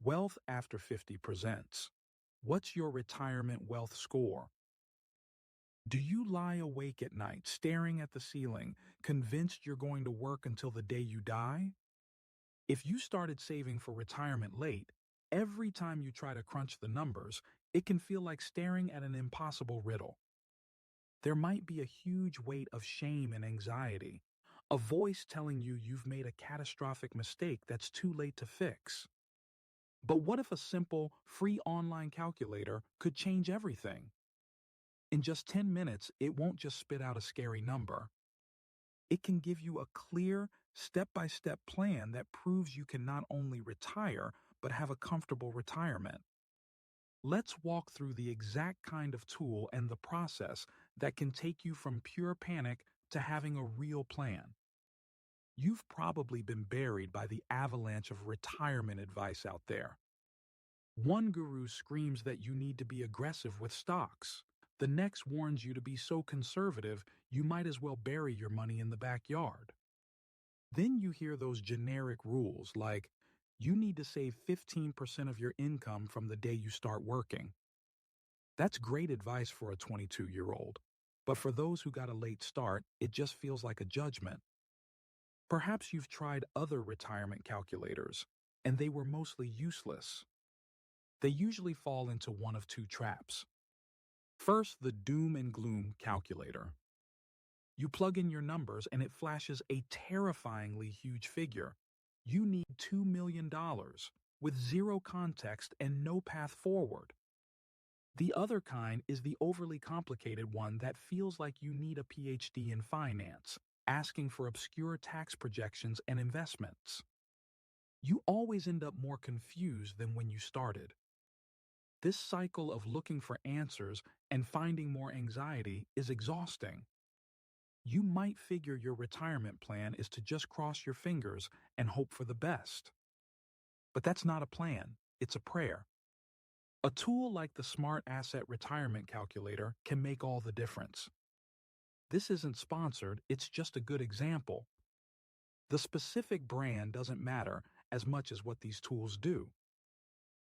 Wealth After 50 presents. What's your retirement wealth score? Do you lie awake at night staring at the ceiling, convinced you're going to work until the day you die? If you started saving for retirement late, every time you try to crunch the numbers, it can feel like staring at an impossible riddle. There might be a huge weight of shame and anxiety, a voice telling you you've made a catastrophic mistake that's too late to fix. But what if a simple, free online calculator could change everything? In just 10 minutes, it won't just spit out a scary number. It can give you a clear, step-by-step plan that proves you can not only retire, but have a comfortable retirement. Let's walk through the exact kind of tool and the process that can take you from pure panic to having a real plan. You've probably been buried by the avalanche of retirement advice out there. One guru screams that you need to be aggressive with stocks. The next warns you to be so conservative you might as well bury your money in the backyard. Then you hear those generic rules like, you need to save 15% of your income from the day you start working. That's great advice for a 22-year-old, but for those who got a late start, it just feels like a judgment. Perhaps you've tried other retirement calculators, and they were mostly useless. They usually fall into one of two traps. First, the doom and gloom calculator. You plug in your numbers and it flashes a terrifyingly huge figure. You need $2 million with zero context and no path forward. The other kind is the overly complicated one that feels like you need a PhD in finance, asking for obscure tax projections and investments. You always end up more confused than when you started. This cycle of looking for answers and finding more anxiety is exhausting. You might figure your retirement plan is to just cross your fingers and hope for the best. But that's not a plan, it's a prayer. A tool like the Smart Asset Retirement Calculator can make all the difference. This isn't sponsored, it's just a good example. The specific brand doesn't matter as much as what these tools do.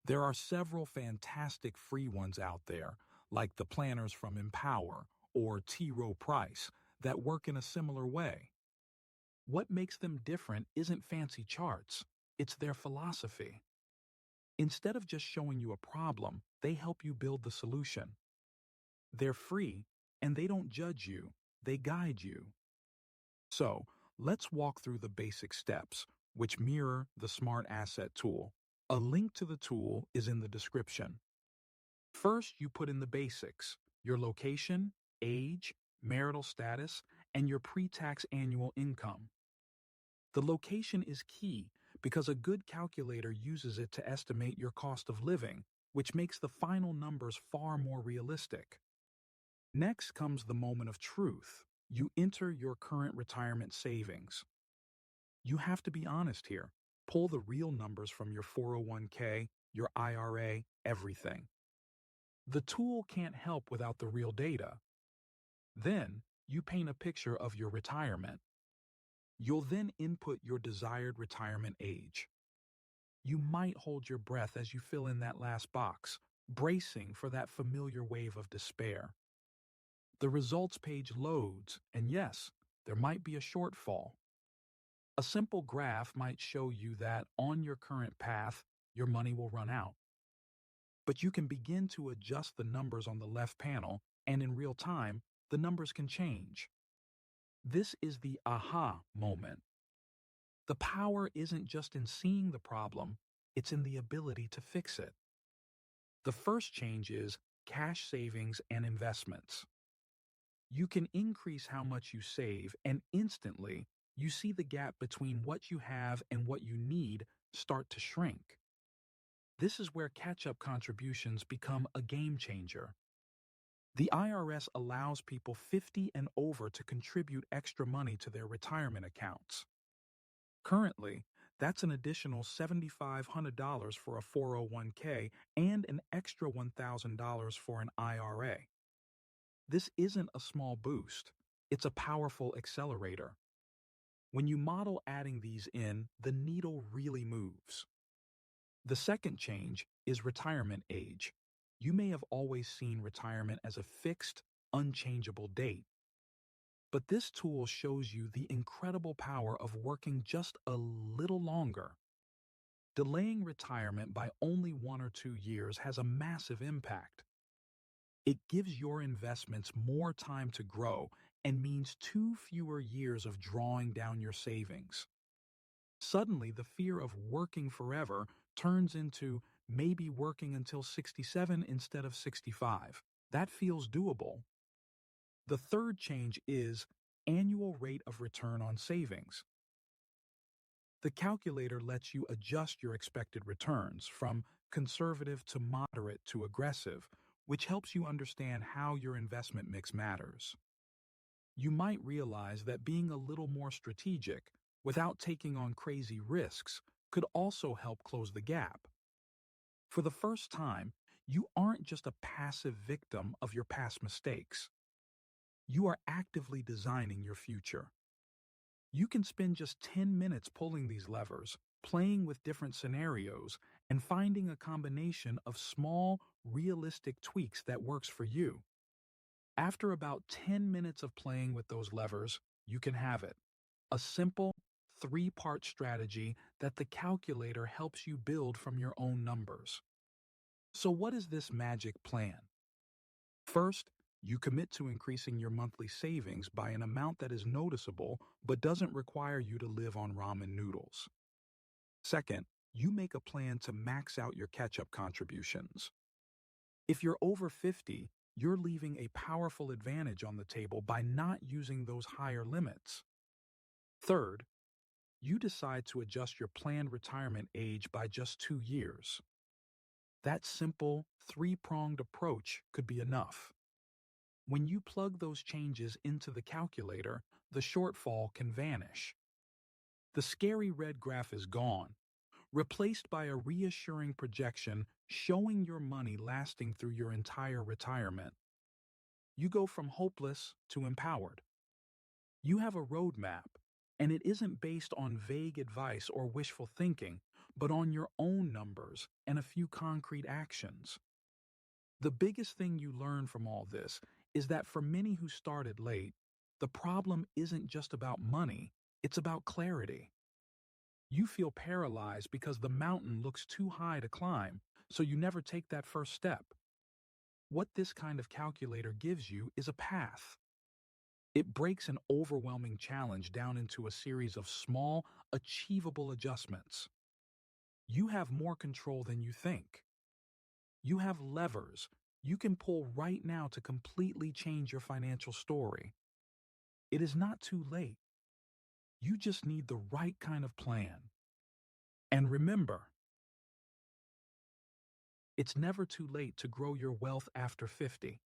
There are several fantastic free ones out there, like the planners from Empower or T. Rowe Price, that work in a similar way. What makes them different isn't fancy charts, it's their philosophy. Instead of just showing you a problem, they help you build the solution. They're free, and they don't judge you, they guide you. So, let's walk through the basic steps, which mirror the Smart Asset tool. A link to the tool is in the description. First, you put in the basics: your location, age, marital status, and your pre-tax annual income. The location is key because a good calculator uses it to estimate your cost of living, which makes the final numbers far more realistic. Next comes the moment of truth. You enter your current retirement savings. You have to be honest here. Pull the real numbers from your 401k, your IRA, everything. The tool can't help without the real data. Then, you paint a picture of your retirement. You'll then input your desired retirement age. You might hold your breath as you fill in that last box, bracing for that familiar wave of despair. The results page loads, and yes, there might be a shortfall. A simple graph might show you that on your current path, your money will run out. But you can begin to adjust the numbers on the left panel, and in real time, the numbers can change. This is the aha moment. The power isn't just in seeing the problem, it's in the ability to fix it. The first change is cash savings and investments. You can increase how much you save, and instantly, you see the gap between what you have and what you need start to shrink. This is where catch-up contributions become a game changer. The IRS allows people 50 and over to contribute extra money to their retirement accounts. Currently, that's an additional $7,500 for a 401k and an extra $1,000 for an IRA. This isn't a small boost, it's a powerful accelerator. When you model adding these in, the needle really moves. The second change is retirement age. You may have always seen retirement as a fixed, unchangeable date, but this tool shows you the incredible power of working just a little longer. Delaying retirement by only 1 or 2 years has a massive impact. It gives your investments more time to grow and means two fewer years of drawing down your savings. Suddenly, the fear of working forever turns into maybe working until 67 instead of 65. That feels doable. The third change is annual rate of return on savings. The calculator lets you adjust your expected returns from conservative to moderate to aggressive, which helps you understand how your investment mix matters. You might realize that being a little more strategic without taking on crazy risks could also help close the gap. For the first time, you aren't just a passive victim of your past mistakes. You are actively designing your future. You can spend just 10 minutes pulling these levers, playing with different scenarios, and finding a combination of small, realistic tweaks that works for you. After about 10 minutes of playing with those levers, you can have it. A simple, three-part strategy that the calculator helps you build from your own numbers. So what is this magic plan? First, you commit to increasing your monthly savings by an amount that is noticeable but doesn't require you to live on ramen noodles. Second, you make a plan to max out your catch-up contributions. If you're over 50, you're leaving a powerful advantage on the table by not using those higher limits. Third, you decide to adjust your planned retirement age by just 2 years. That simple, three-pronged approach could be enough. When you plug those changes into the calculator, the shortfall can vanish. The scary red graph is gone, replaced by a reassuring projection showing your money lasting through your entire retirement. You go from hopeless to empowered. You have a roadmap, and it isn't based on vague advice or wishful thinking, but on your own numbers and a few concrete actions. The biggest thing you learn from all this is that for many who started late, the problem isn't just about money, it's about clarity. You feel paralyzed because the mountain looks too high to climb, so you never take that first step. What this kind of calculator gives you is a path. It breaks an overwhelming challenge down into a series of small, achievable adjustments. You have more control than you think. You have levers you can pull right now to completely change your financial story. It is not too late. You just need the right kind of plan. And remember, it's never too late to grow your wealth after 50.